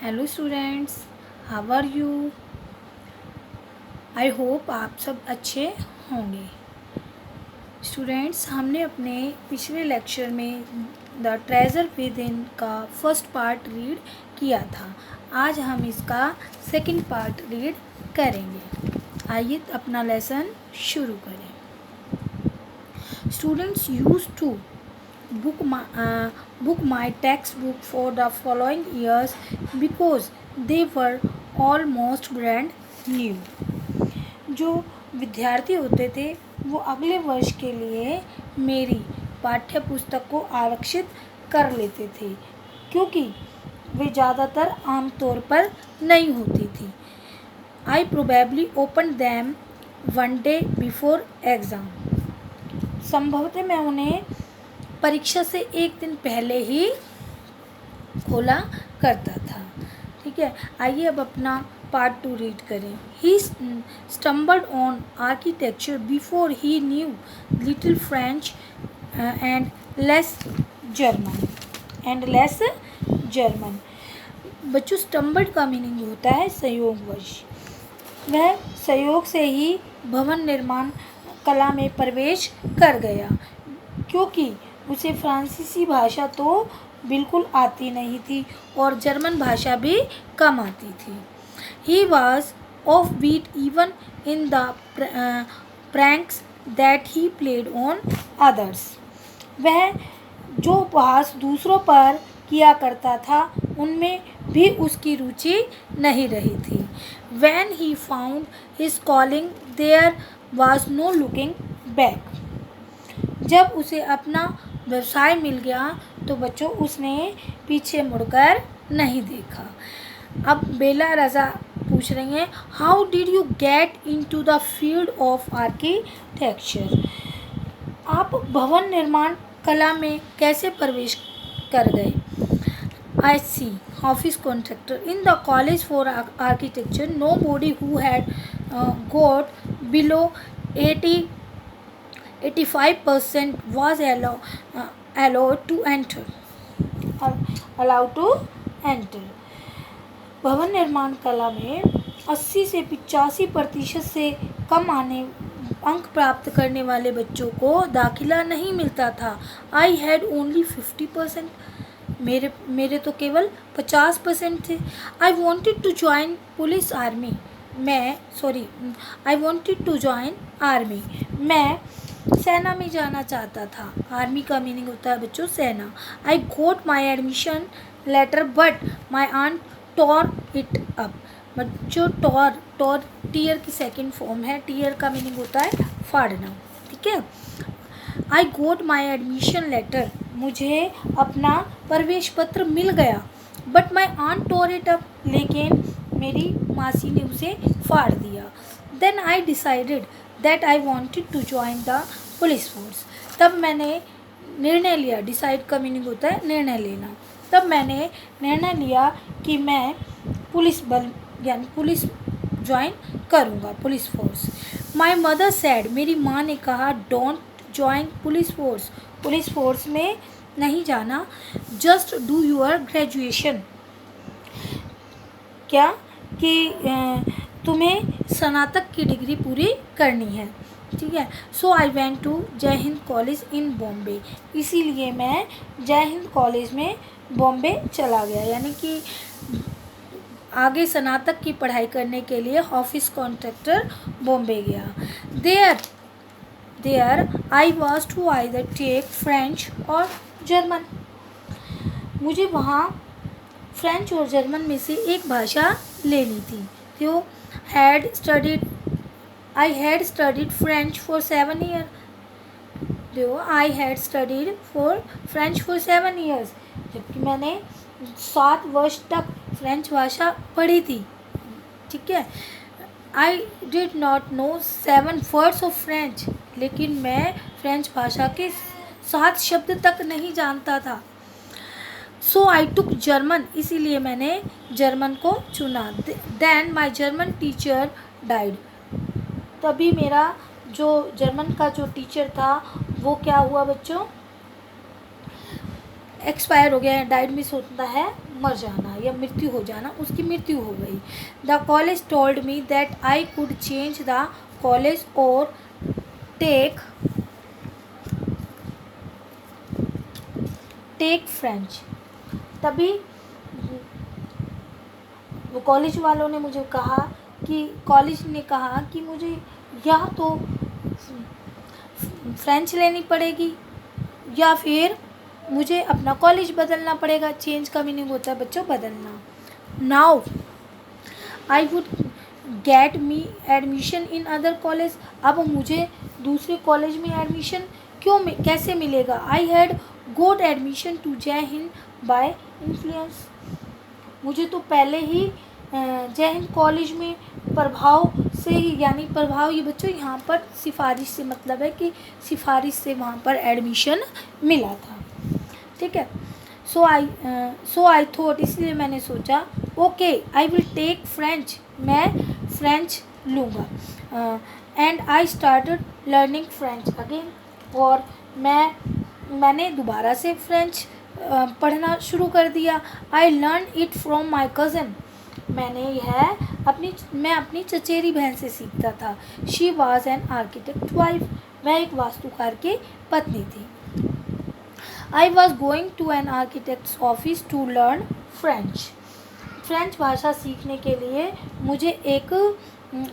Hello students, how are you. I hope आप सब अच्छे होंगे। स्टूडेंट्स, हमने अपने पिछले लेक्चर में द ट्रेजर विद इन का फर्स्ट पार्ट रीड किया था। आज हम इसका सेकंड पार्ट रीड करेंगे। आइए अपना लेसन शुरू करें। Students use to book my textbook for the following years because they were almost brand new। जो विद्यार्थी होते थे वो अगले वर्ष के लिए मेरी पाठ्य पुस्तक को आरक्षित कर लेते थे क्योंकि वे ज़्यादातर आमतौर पर नहीं होती थी। I probably opened them one day before exam। संभवतः मैं उन्हें परीक्षा से एक दिन पहले ही खोला करता था। ठीक है, आइए अब अपना पार्ट 2 रीड करें। He stumbled on architecture before he knew little French and less German. बच्चों, स्टम्बल्ड का मीनिंग होता है संयोगवश। वह संयोग से ही भवन निर्माण कला में प्रवेश कर गया क्योंकि उसे फ्रांसीसी भाषा तो बिल्कुल आती नहीं थी और जर्मन भाषा भी कम आती थी। He was off beat even in the pranks that he played on others. वह जो उपहास दूसरों पर किया करता था उनमें भी उसकी रुचि नहीं रही थी। When he found his calling, there was no looking back। जब उसे अपना व्यवसाय मिल गया तो बच्चों उसने पीछे मुड़कर नहीं देखा। अब बेला रज़ा पूछ रही हैं, how did you get into the field of architecture. आप भवन निर्माण कला में कैसे प्रवेश कर गए। I see office contractor in the college for architecture nobody who had got below 85% was allowed to enter। भवन निर्माण कला में 80 से 85% से कम अंक प्राप्त करने वाले बच्चों को दाखिला नहीं मिलता था। I had only 50%। मेरे तो केवल 50% थे। I wanted to join police army. I wanted to join army. मैं सेना में जाना चाहता था। आर्मी का मीनिंग होता है बच्चों सेना। I got my admission letter but my aunt tore it up. बच्चों टॉर टीयर की सेकंड फॉर्म है। टीयर का मीनिंग होता है फाड़ना। ठीक है, आई गोट माई एडमिशन लेटर। मुझे अपना प्रवेश पत्र मिल गया। But my aunt tore it up. लेकिन मेरी मासी ने उसे फाड़ दिया। Then I decided that I wanted to join the police force. तब मैंने निर्णय लिया। डिसाइड का मीनिंग होता है निर्णय लेना। तब मैंने निर्णय लिया कि मैं पुलिस बल यानी पुलिस ज्वाइन करूँगा, police force. My mother sad. मेरी माँ ने कहा don't join police force. Police force में नहीं जाना। Just do your graduation. क्या कि तुम्हें स्नातक की डिग्री पूरी करनी है। ठीक है, सो I went to Jai Hind college in Bombay. इसीलिए मैं जय हिंद कॉलेज में बॉम्बे चला गया, यानी कि आगे स्नातक की पढ़ाई करने के लिए ऑफिस कॉन्ट्रैक्टर बॉम्बे गया। There I was to either take French और जर्मन। मुझे वहाँ फ्रेंच और जर्मन में से एक भाषा लेनी थी। तो I had studied French for 7 years। I had studied for French for 7 years। जबकि मैंने 7 वर्ष तक फ्रेंच भाषा पढ़ी थी। ठीक है, I did not know 7 words of French। लेकिन मैं फ्रेंच भाषा के 7 शब्द तक नहीं जानता था। सो आई टुक जर्मन। इसीलिए मैंने जर्मन को चुना। देन माई जर्मन टीचर डाइड। तभी मेरा जो जर्मन का जो टीचर था वो क्या हुआ बच्चों, एक्सपायर हो गया है। डाइड मिस होता है मर जाना या मृत्यु हो जाना, उसकी मृत्यु हो गई। The college told me that I could change the college और टेक फ्रेंच। तभी वो कॉलेज वालों ने मुझे कहा कि कॉलेज ने कहा कि मुझे या तो फ्रेंच लेनी पड़ेगी या फिर मुझे अपना कॉलेज बदलना पड़ेगा। चेंज का मीनिंग होता है बच्चों बदलना। Now I would get me admission in other college. अब मुझे दूसरे कॉलेज में एडमिशन कैसे मिलेगा? I had got admission to Jai Hind bye influence. मुझे तो पहले ही जय हिंद कॉलेज में प्रभाव से ही, यानी प्रभाव ये बच्चों यहाँ पर सिफारिश से मतलब है कि सिफारिश से वहाँ पर एडमिशन मिला था। ठीक है। सो आई थॉट, इसलिए मैंने सोचा okay I will take French, मैं फ्रेंच लूँगा। And I started learning French again, और मैंने दोबारा से फ्रेंच पढ़ना शुरू कर दिया। I learn it from my cousin. मैं अपनी चचेरी बहन से सीखता था। She was an architect wife. वह एक वास्तुकार की पत्नी थी। I was going to an architect's office to learn French. French भाषा सीखने के लिए मुझे एक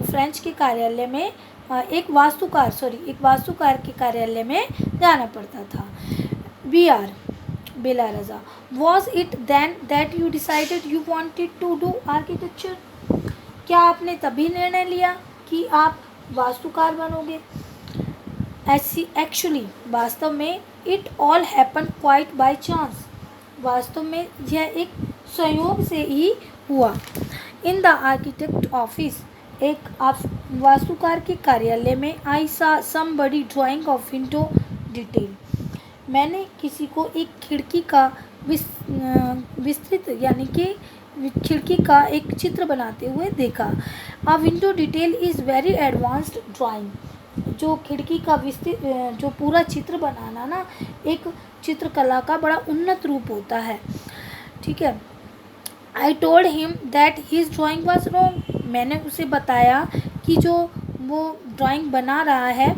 फ्रेंच के कार्यालय में एक वास्तुकार के कार्यालय में जाना पड़ता था। Bela Raza, was it then that you decided you wanted to do architecture? क्या आपने तभी निर्णय लिया कि आप वास्तुकार बनोगे? एक्चुअली, वास्तव में it all happen quite by chance. वास्तव में यह एक संयोग से ही हुआ। इन द आर्किटेक्ट ऑफिस, एक वास्तुकार के कार्यालय में, आई सा somebody drying of window detail. मैंने किसी को एक खिड़की का विस्तृत यानी कि खिड़की का एक चित्र बनाते हुए देखा। अ window detail is very advanced drawing. जो खिड़की का विस्तृत जो पूरा चित्र बनाना ना, एक चित्रकला का बड़ा उन्नत रूप होता है। ठीक है। I told him that his drawing was wrong. मैंने उसे बताया कि जो वो ड्राइंग बना रहा है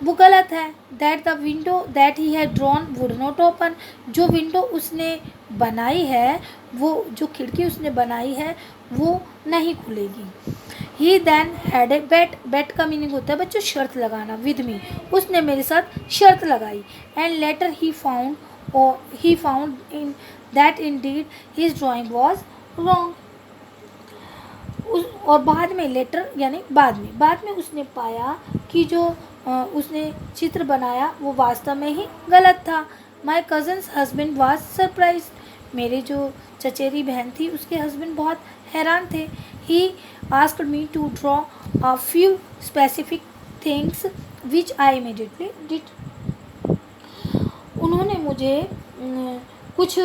वो गलत है। That the window that he had drawn would not open. जो विंडो उसने बनाई है, वो जो खिड़की उसने बनाई है वो नहीं खुलेगी। ही देन हैड ए बेट। बेट का मीनिंग होता है बच्चों शर्त लगाना, विद मी। उसने मेरे साथ शर्त लगाई। And later he found in that Indeed his drawing was wrong. और बाद में उसने पाया कि जो उसने चित्र बनाया वो वास्तव में ही गलत था। माई कज़न्स हस्बैंड वॉज सरप्राइज। मेरे जो चचेरी बहन थी उसके हस्बैंड बहुत हैरान थे। He asked me to draw a few specific things which I immediately did. उन्होंने मुझे कुछ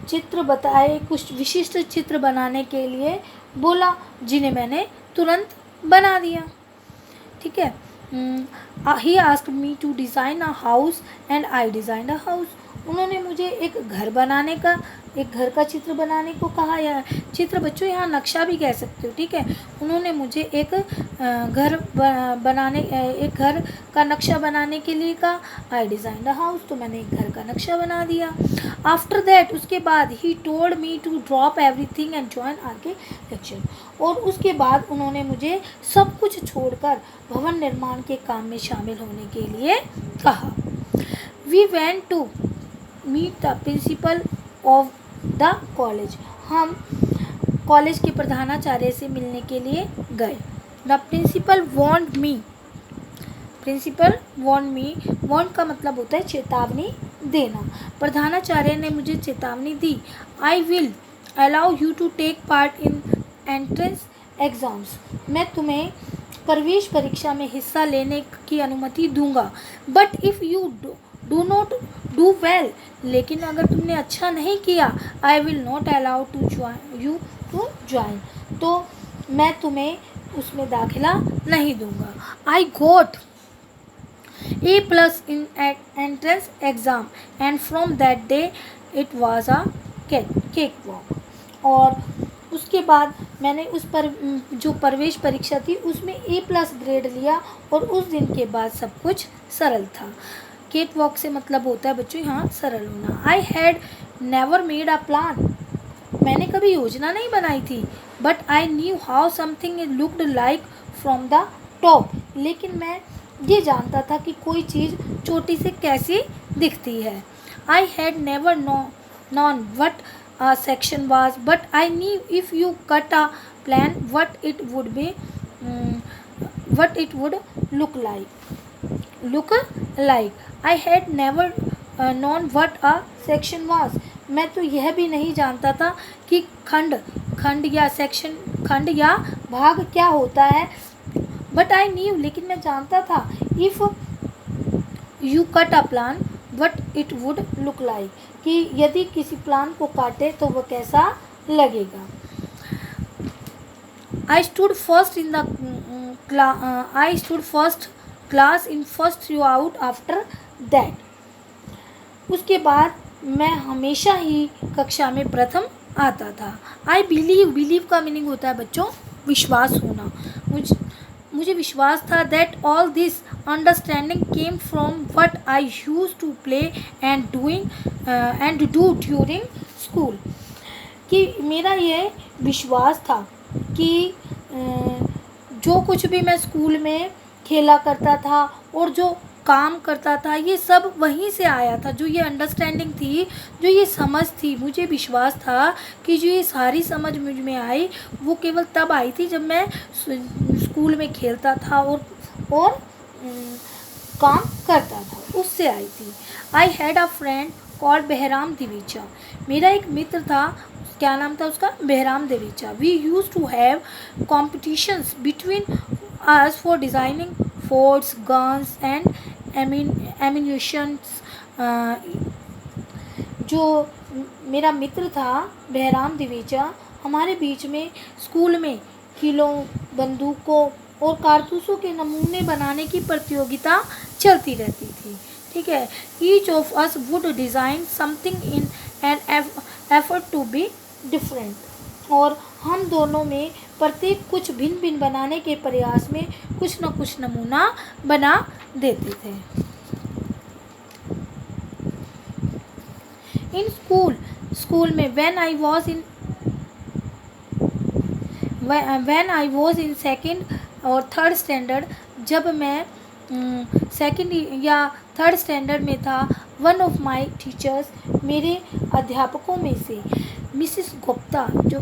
चित्र बताए, कुछ विशिष्ट चित्र बनाने के लिए बोला, जिन्हें मैंने तुरंत बना दिया। ठीक है। He asked me to design a house and I design a house. उन्होंने मुझे एक घर का चित्र बनाने को कहा, या चित्र बच्चों यहाँ नक्शा भी कह सकते हो। ठीक है। उन्होंने मुझे एक घर का नक्शा बनाने के लिए कहा। आई डिज़ाइन द हाउस, तो मैंने एक घर का नक्शा बना दिया। आफ्टर दैट, उसके बाद, he told me to drop everything and join architecture. और उसके बाद उन्होंने मुझे सब कुछ छोड़कर भवन निर्माण के काम में शामिल होने के लिए कहा। We went to meet the principal of the college. हम कॉलेज के प्रधानाचार्य से मिलने के लिए गए। The principal want me. Want का मतलब होता है चेतावनी देना। प्रधानाचार्य ने मुझे चेतावनी दी। I will allow you to take part in entrance exams. मैं तुम्हें प्रवेश परीक्षा में हिस्सा लेने की अनुमति दूंगा। But if you do not do well, लेकिन अगर तुमने अच्छा नहीं किया, I will not allow you to join, तो मैं तुम्हें उसमें दाखिला नहीं दूंगा। I got A+ in entrance exam and from that day it was a cake walk. और उसके बाद मैंने उस पर जो प्रवेश परीक्षा थी उसमें A+ ग्रेड लिया और उस दिन के बाद सब कुछ सरल था। केक वॉक से मतलब होता है बच्चों यहाँ सरल होना। I had never made a plan, मैंने कभी योजना नहीं बनाई थी। But I knew how something looked like from the top, लेकिन मैं ये जानता था कि कोई चीज़ चोटी से कैसी दिखती है। I had never non what a section was, but I knew if you cut a plan what it would be, what it would look like. I had never known what a section was. मैं तो यह भी नहीं जानता था कि खंड या सेक्शन, खंड या भाग क्या होता है। बट आई न्यू, लेकिन मैं जानता था, if you cut a plan what it would look like, कि यदि किसी प्लान को काटे तो वह कैसा लगेगा। I stood first class in first through out after that, उसके बाद मैं हमेशा ही कक्षा में प्रथम आता था। आई बिलीव का मीनिंग होता है बच्चों विश्वास होना। मुझे विश्वास था that all this understanding came from what I used to play and do during school, कि मेरा ये विश्वास था कि जो कुछ भी मैं स्कूल में खेला करता था और जो काम करता था ये सब वहीं से आया था। जो ये अंडरस्टैंडिंग थी, जो ये समझ थी, मुझे विश्वास था कि जो ये सारी समझ मुझ में आई वो केवल तब आई थी जब मैं स्कूल में खेलता था और काम करता था, उससे आई थी। I had a friend called Bahram Devicha, मेरा एक मित्र था, क्या नाम था उसका, Bahram Devicha. We use to have competitions between us for designing forts, guns and ammunitions. जो मेरा मित्र था बहराम देवीचा, हमारे बीच में स्कूल में किलों, बंदूकों और कारतूसों के नमूने बनाने की प्रतियोगिता चलती रहती थी। ठीक है, each of us would design something in an effort to be different, और हम दोनों में प्रत्येक कुछ भिन्न भिन्न बनाने के प्रयास में कुछ न कुछ नमूना बना देते थे। इन स्कूल में when I was in second और थर्ड स्टैंडर्ड, जब मैं सेकेंड या थर्ड स्टैंडर्ड में था, वन ऑफ माई टीचर्स, मेरे अध्यापकों में से मिसिस गुप्ता, जो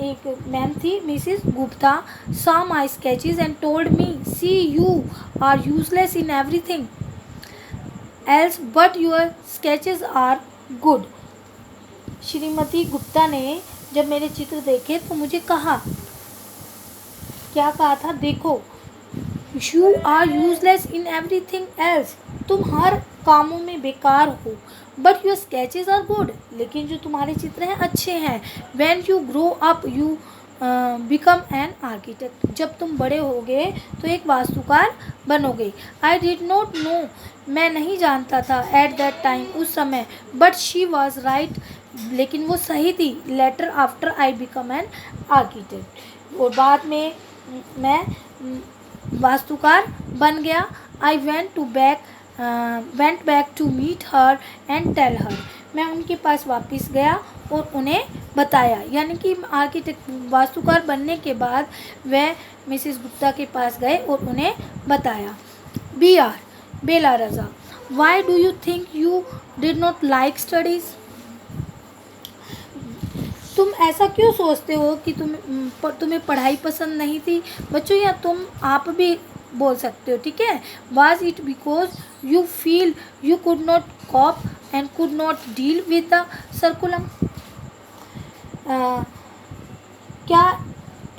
एक मैम थी Mrs Gupta, saw my sketches and told me, see, you are useless in everything else but your sketches are good. Shrimati Gupta ने जब मेरे चित्र देखे तो मुझे कहा, क्या कहा था, देखो, you are useless in everything else, तुम हर कामों में बेकार हो, but your sketches are good, लेकिन जो तुम्हारे चित्र हैं अच्छे हैं। When you grow up you become an architect, जब तुम बड़े होगे तो एक वास्तुकार बनोगे। आई डिड नॉट नो, मैं नहीं जानता था एट दैट टाइम, उस समय, बट शी वॉज राइट, लेकिन वो सही थी। Later after I become an architect, और बाद में मैं वास्तुकार बन गया। I went back to meet her and tell her, मैं उनके पास वापस गया और उन्हें बताया, यानी कि आर्किटेक्ट वास्तुकार बनने के बाद वह मिसिस गुप्ता के पास गए और उन्हें बताया। Bela Raza, why do you think you did not like studies, तुम ऐसा क्यों सोचते हो कि तुम्हें पढ़ाई पसंद नहीं थी। बच्चों, या आप भी बोल सकते हो, ठीक है। Was it because you feel you could not cope and could not deal with the curriculum, क्या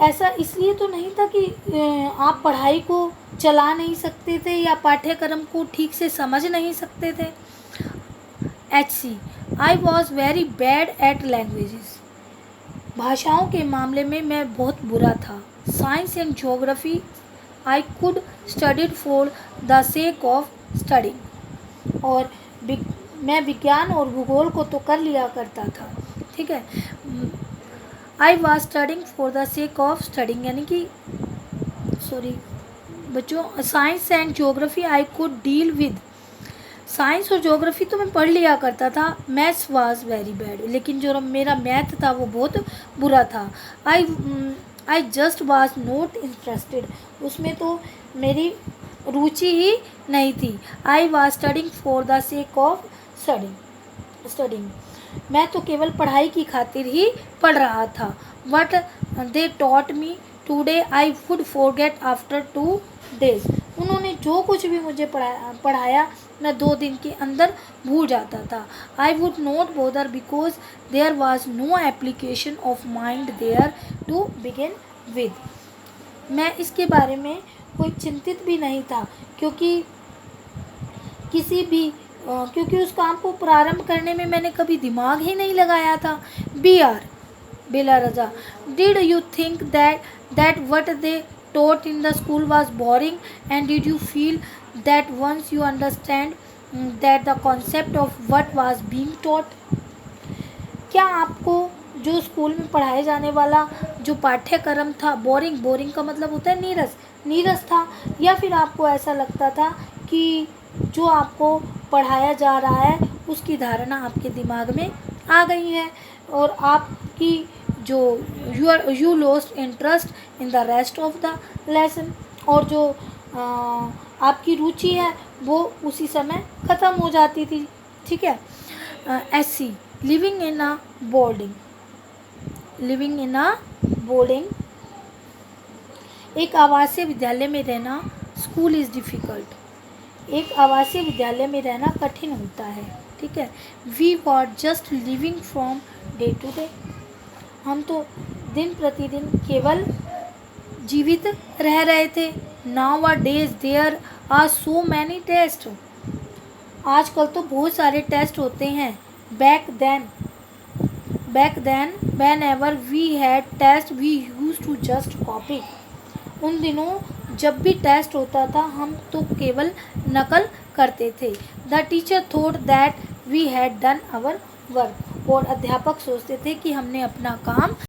ऐसा इसलिए तो नहीं था कि आप पढ़ाई को चला नहीं सकते थे या पाठ्यक्रम को ठीक से समझ नहीं सकते थे। HC, I was very bad at languages, भाषाओं के मामले में मैं बहुत बुरा था। Science and geography I could studied for the sake of studying, और मैं विज्ञान और भूगोल को तो कर लिया करता था, ठीक है। I was studying for the sake of studying, यानी कि सॉरी बच्चों, science and geography I could deal with. Science और ज्योग्राफी तो मैं पढ़ लिया करता था, मैथ्स वाज वेरी बैड, लेकिन जो मेरा मैथ था वो बहुत बुरा था। I just was not interested, उसमें तो मेरी रुचि ही नहीं थी। I was studying for the sake of studying, मैं तो केवल पढ़ाई की खातिर ही पढ़ रहा था। But they taught me today I would forget after 2 days, उन्होंने जो कुछ भी मुझे पढ़ाया मैं 2 दिन के अंदर भूल जाता था। I would not bother because there was no application of mind there to begin with, मैं इसके बारे में कोई चिंतित भी नहीं था, क्योंकि क्योंकि उस काम को प्रारंभ करने में मैंने कभी दिमाग ही नहीं लगाया था। Bela Raza, did you think that what they taught in the school was boring, and did you feel that once you understand that the concept of what was being taught, क्या आपको जो स्कूल में पढ़ाए जाने वाला जो पाठ्यक्रम था बोरिंग का मतलब होता है नीरस था, या फिर आपको ऐसा लगता था कि जो आपको पढ़ाया जा रहा है उसकी धारणा आपके दिमाग में आ गई है और आपकी जो you lost interest in the rest of the lesson, और जो आपकी रुचि है वो उसी समय ख़त्म हो जाती थी, ठीक है। SC, living in a boarding, एक आवासीय विद्यालय में रहना, स्कूल इज़ डिफ़िकल्ट, एक आवासीय विद्यालय में रहना कठिन होता है, ठीक है। We were just living from day to day, हम तो दिन प्रतिदिन केवल जीवित रह रहे थे। Nowadays there are so many test, आजकल तो बहुत सारे टेस्ट होते हैं। Back then whenever we had test we use to just copy, उन दिनों जब भी टेस्ट होता था हम तो केवल नकल करते थे। The teacher thought that we had done our work, और अध्यापक सोचते थे कि हमने अपना काम